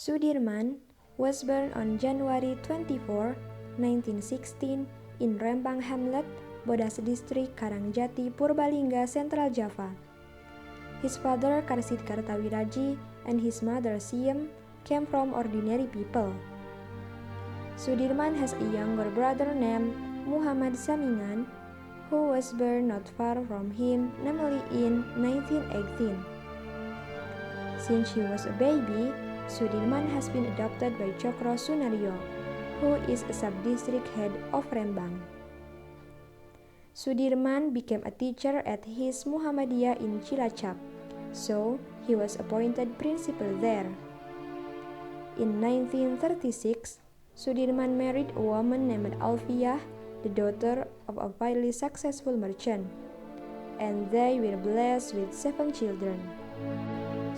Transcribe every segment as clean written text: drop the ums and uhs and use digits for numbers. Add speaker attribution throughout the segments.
Speaker 1: Sudirman was born on January 24, 1916 in Rempang Hamlet, Bodas District, Karangjati, Purbalingga, Central Java. His father Karsid Kartawiraji and his mother Siem came from ordinary people. Sudirman has a younger brother named Muhammad Samingan, who was born not far from him, namely in 1918. Since he was a baby, Sudirman has been adopted by Cokro Sunario, who is a sub-district head of Rembang. Sudirman became a teacher at his Muhammadiyah in Cilacap, so he was appointed principal there. In 1936, Sudirman married a woman named Alfiah, the daughter of a fairly successful merchant, and they were blessed with 7 children.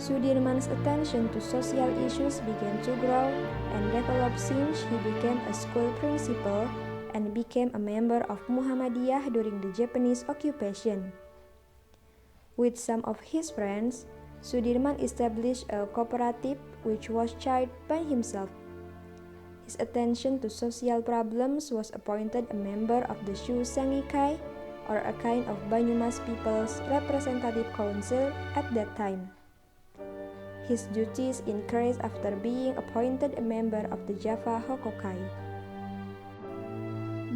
Speaker 1: Sudirman's attention to social issues began to grow and develop since he became a school principal and became a member of Muhammadiyah during the Japanese occupation. With some of his friends, Sudirman established a cooperative which was chaired by himself. His attention to social problems was appointed a member of the Shu Sangikai, or a kind of Banyumas People's Representative Council at that time. His duties increased after being appointed a member of the Java Hokokai.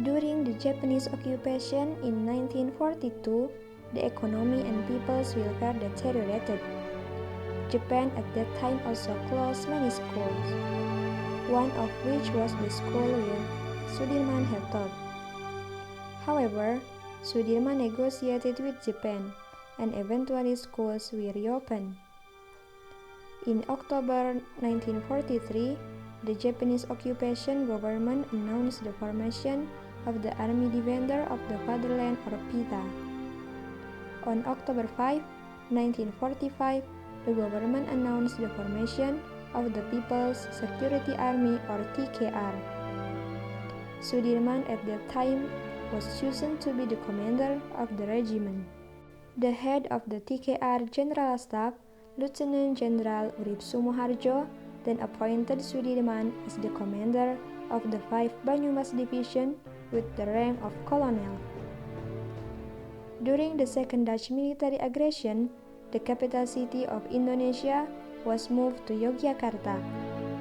Speaker 1: During the Japanese occupation in 1942, the economy and people's welfare deteriorated. Japan at that time also closed many schools, one of which was the school where Sudirman had taught. However, Sudirman negotiated with Japan, and eventually schools were reopened. In October 1943, the Japanese occupation government announced the formation of the Army Defender of the Fatherland, or PITA. On October 5, 1945, the government announced the formation of the People's Security Army, or TKR. Sudirman at that time was chosen to be the commander of the regiment. The head of the TKR General Staff, Lieutenant General Urip Sumoharjo, then appointed Sudirman as the commander of the 5 Banyumas Division with the rank of colonel. During the second Dutch military aggression, the capital city of Indonesia was moved to Yogyakarta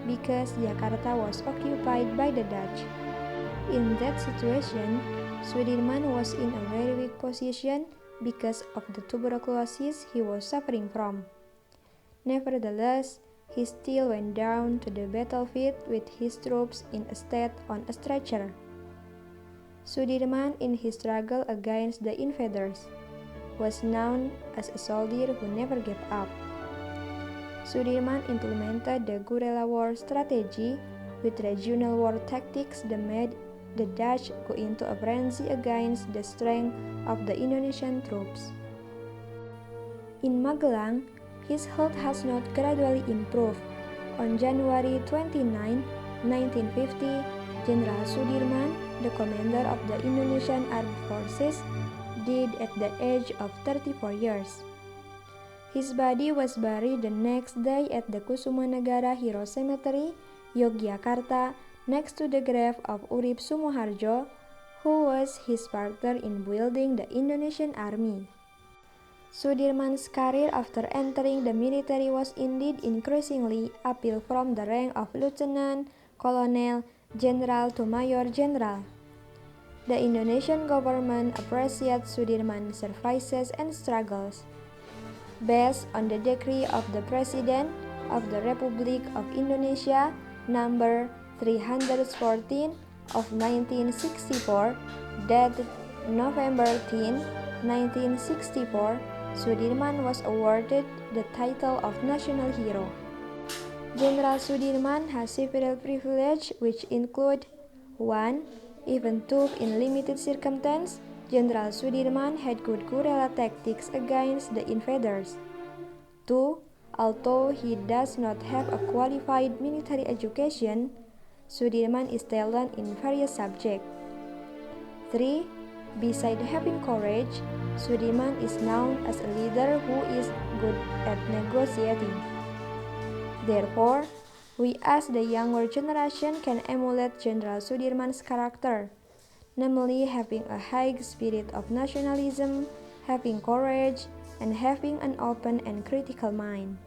Speaker 1: because Jakarta was occupied by the Dutch. In that situation, Sudirman was in a very weak position because of the tuberculosis he was suffering from. Nevertheless, he still went down to the battlefield with his troops in a state on a stretcher. Sudirman, in his struggle against the invaders, was known as a soldier who never gave up. Sudirman implemented the guerrilla war strategy with regional war tactics that made the Dutch go into a frenzy against the strength of the Indonesian troops. In Magelang, his health has not gradually improved. On January 29, 1950, General Sudirman, the commander of the Indonesian Armed Forces, died at the age of 34 years. His body was buried the next day at the Kusumanagara Hero Cemetery, Yogyakarta, next to the grave of Urip Sumoharjo, who was his partner in building the Indonesian Army. Sudirman's career after entering the military was indeed increasingly uphill from the rank of lieutenant, colonel, general to major general. The Indonesian government appreciates Sudirman's services and struggles. Based on the decree of the President of the Republic of Indonesia number 314 of 1964, dated November 10, 1964, Sudirman was awarded the title of National Hero. General Sudirman has several privileges which include 1. Even though in limited circumstances, General Sudirman had good guerrilla tactics against the invaders. 2. Although he does not have a qualified military education, Sudirman is talented in various subjects. 3. Beside having courage, Sudirman is known as a leader who is good at negotiating. Therefore, we as the younger generation can emulate Jenderal Sudirman's character, namely having a high spirit of nationalism, having courage, and having an open and critical mind.